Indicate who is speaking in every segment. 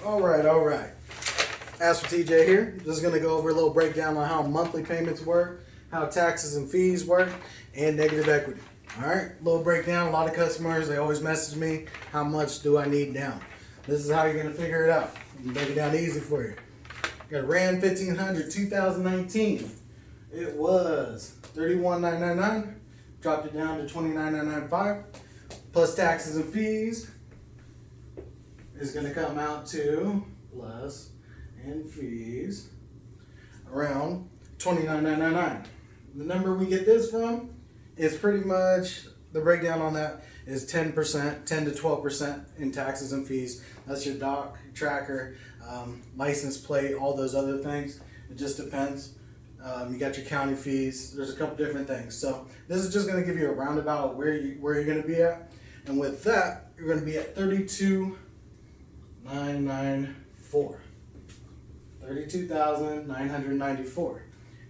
Speaker 1: All right. As for TJ here, just going to go over a little breakdown on how monthly payments work, how taxes and fees work, and negative equity. All right, little breakdown. A lot of customers, they always message me, how much do I need down? This is how you're going to figure it out. I'm break it down easy for you. Got a Ram 1500 2019. It was $31,999. Dropped it down to $29,995. Plus taxes and fees is going to come out to plus and fees around $29,999. The number we get this from is pretty much, the breakdown on that is 10%, 10 to 12% in taxes and fees. That's your dock, tracker, license plate, all those other things. It just depends. You got your county fees. There's a couple different things. So this is just going to give you a roundabout where you're going to be at. And with that, you're going to be at $32,994. $32,994.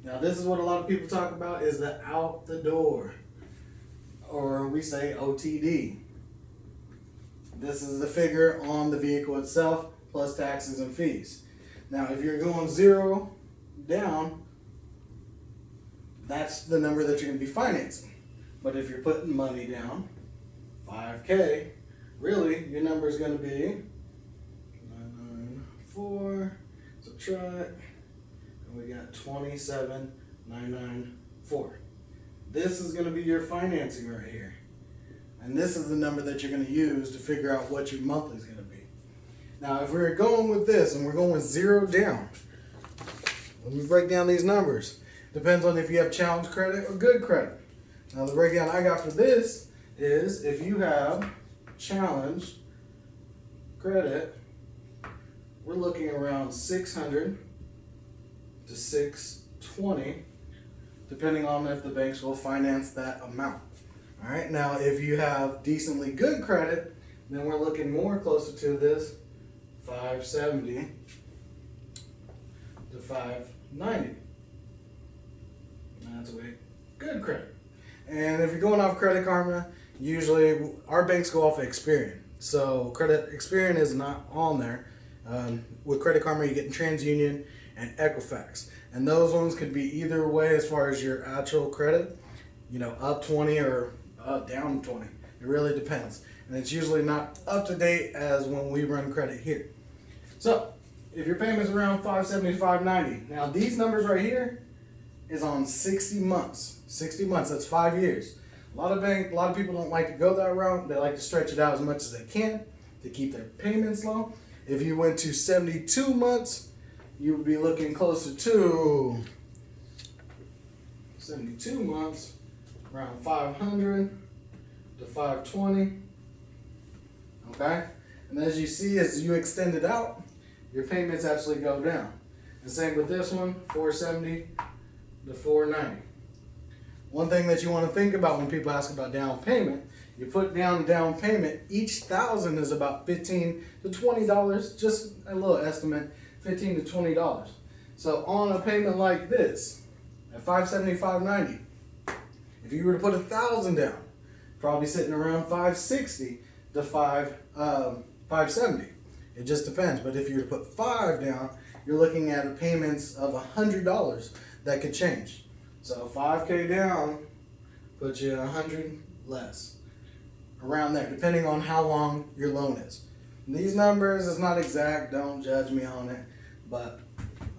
Speaker 1: Now this is what a lot of people talk about, is the out the door, or we say OTD. This is the figure on the vehicle itself plus taxes and fees. Now if you're going zero down, that's the number that you're going to be financing. But if you're putting money down, $5K, really your number is going to be 994, subtract, and we got 27,994. This is going to be your financing right here. And this is the number that you're going to use to figure out what your monthly is going to be. Now, if we're going with this and we're going with zero down, let me break down these numbers. Depends on if you have challenge credit or good credit. Now, the breakdown I got for this is if you have challenge credit, we're looking around 600 to 620, depending on if the banks will finance that amount. All right, now if you have decently good credit, then we're looking more closer to this 570 to 590. That's way good credit. And if you're going off Credit Karma, usually our banks go off of Experian. So Experian is not on there. With Credit Karma, you're getting TransUnion and Equifax. And those ones could be either way as far as your actual credit, up 20 or down 20. It really depends. And it's usually not up to date as when we run credit here. So if your payment's around 570, 590, now these numbers right here is on 60 months. 60 months, that's 5 years. A lot of people don't like to go that route. They like to stretch it out as much as they can to keep their payments low. If you went to 72 months, you would be looking closer to 72 months, around 500 to 520. Okay? And as you see, as you extend it out, your payments actually go down. The same with this one, 470 to 490. One thing that you want to think about when people ask about down payment, you put down payment, each $1,000 is about $15 to $20, just a little estimate, $15 to $20. So on a payment like this, at 570, 590, if you were to put $1,000 down, probably sitting around 560 to 570. It just depends. But if you were to put $5 down, you're looking at payments of $100 that could change. So 5K down puts you 100 less, around there, depending on how long your loan is. And these numbers is not exact, don't judge me on it, but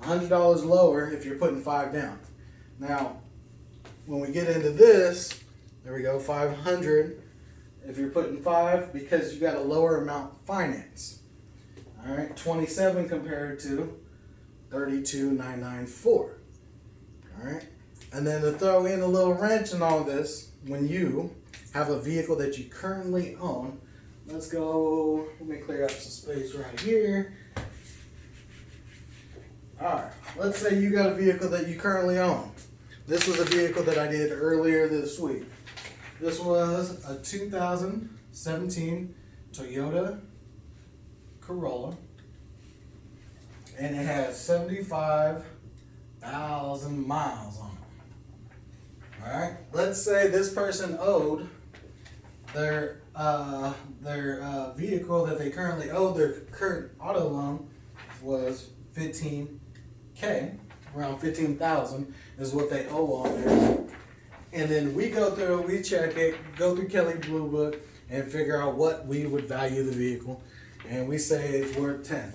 Speaker 1: $100 lower if you're putting 5 down. Now, when we get into this, there we go, 500 if you're putting 5, because you got a lower amount finance. All right, 27 compared to 32,994. All right. And then to throw in a little wrench in all this, when you have a vehicle that you currently own, let me clear up some space right here. All right, let's say you got a vehicle that you currently own. This was a vehicle that I did earlier this week. This was a 2017 Toyota Corolla, and it has 75,000 miles on it. All right, let's say this person owed their vehicle that they currently owe, their current auto loan was $15K, around 15,000 is what they owe on there. And then we go through, we check it, go through Kelley Blue Book and figure out what we would value the vehicle, and we say it's worth 10.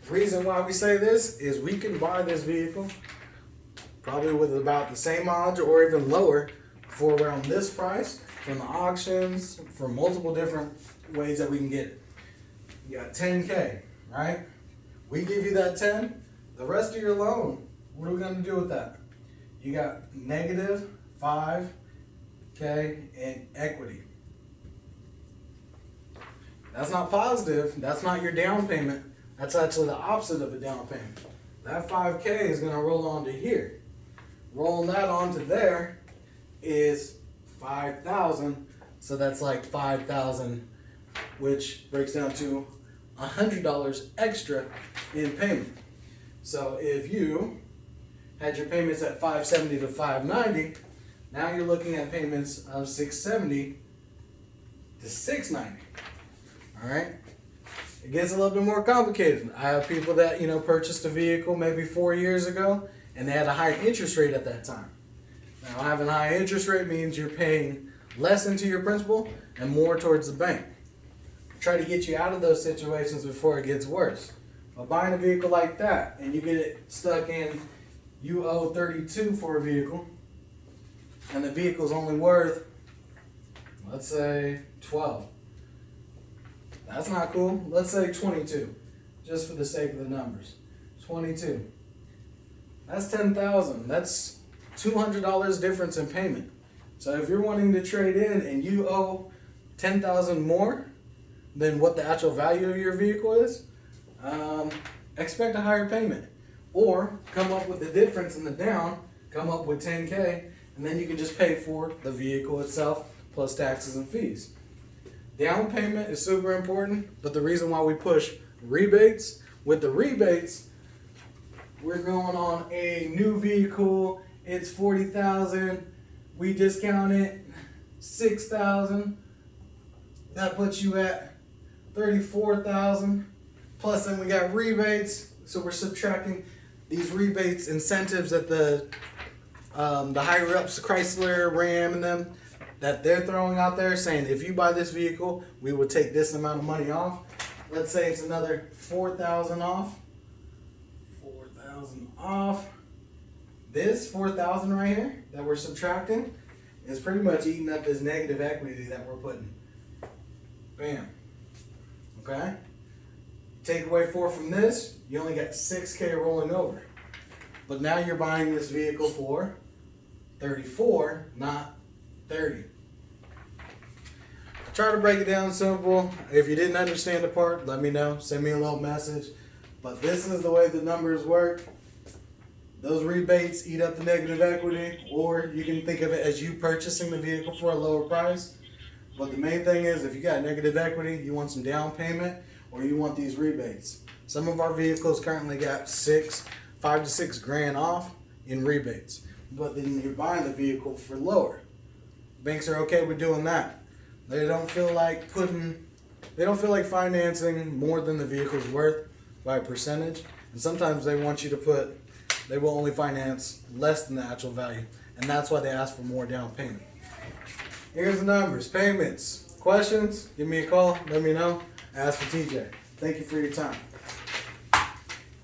Speaker 1: The reason why we say this is we can buy this vehicle probably with about the same mileage or even lower for around this price from the auctions, from multiple different ways that we can get it. You got 10K, right? We give you that 10, the rest of your loan, what are we gonna do with that? You got negative 5K in equity. That's not positive, that's not your down payment, that's actually the opposite of a down payment. That 5K is gonna roll onto here. Rolling that onto there is 5,000, so that's like 5,000, which breaks down to $100 extra in payment. So if you had your payments at $570 to $590, now you're looking at payments of $670 to $690. All right, it gets a little bit more complicated. I have people that purchased a vehicle maybe 4 years ago, and they had a high interest rate at that time. Now, having a high interest rate means you're paying less into your principal and more towards the bank. Try to get you out of those situations before it gets worse. But buying a vehicle like that and you get it stuck in, you owe 32 for a vehicle, and the vehicle's only worth, let's say, 12. That's not cool. Let's say 22, just for the sake of the numbers. 22. That's 10,000. That's $200 difference in payment. So if you're wanting to trade in and you owe 10,000 more than what the actual value of your vehicle is, expect a higher payment, or come up with the difference in the down, come up with 10K, and then you can just pay for the vehicle itself plus taxes and fees. Down payment is super important, but the reason why we push rebates, with the rebates, we're going on a new vehicle, it's 40,000, we discount it 6,000, that puts you at 34,000, plus then we got rebates, so we're subtracting these rebates, incentives that the higher ups, Chrysler, Ram, and them, that they're throwing out there, saying if you buy this vehicle, we will take this amount of money off. Let's say it's another 4,000 off. 4,000 off. This 4,000 right here that we're subtracting is pretty much eating up this negative equity that we're putting. Bam. Okay? Take away 4 from this, you only got 6K rolling over. But now you're buying this vehicle for 34, not 30. Try to break it down simple. If you didn't understand the part, let me know. Send me a little message. But this is the way the numbers work. Those rebates eat up the negative equity, or you can think of it as you purchasing the vehicle for a lower price. But the main thing is, if you got negative equity, you want some down payment, or you want these rebates. Some of our vehicles currently got 5 to 6 grand off in rebates, but then you're buying the vehicle for lower. Banks are okay with doing that. They don't feel like financing more than the vehicle's worth by a percentage. And sometimes they want you to they will only finance less than the actual value. And that's why they ask for more down payment. Here's the numbers, payments. Questions? Give me a call, let me know. Ask for TJ. Thank you for your time.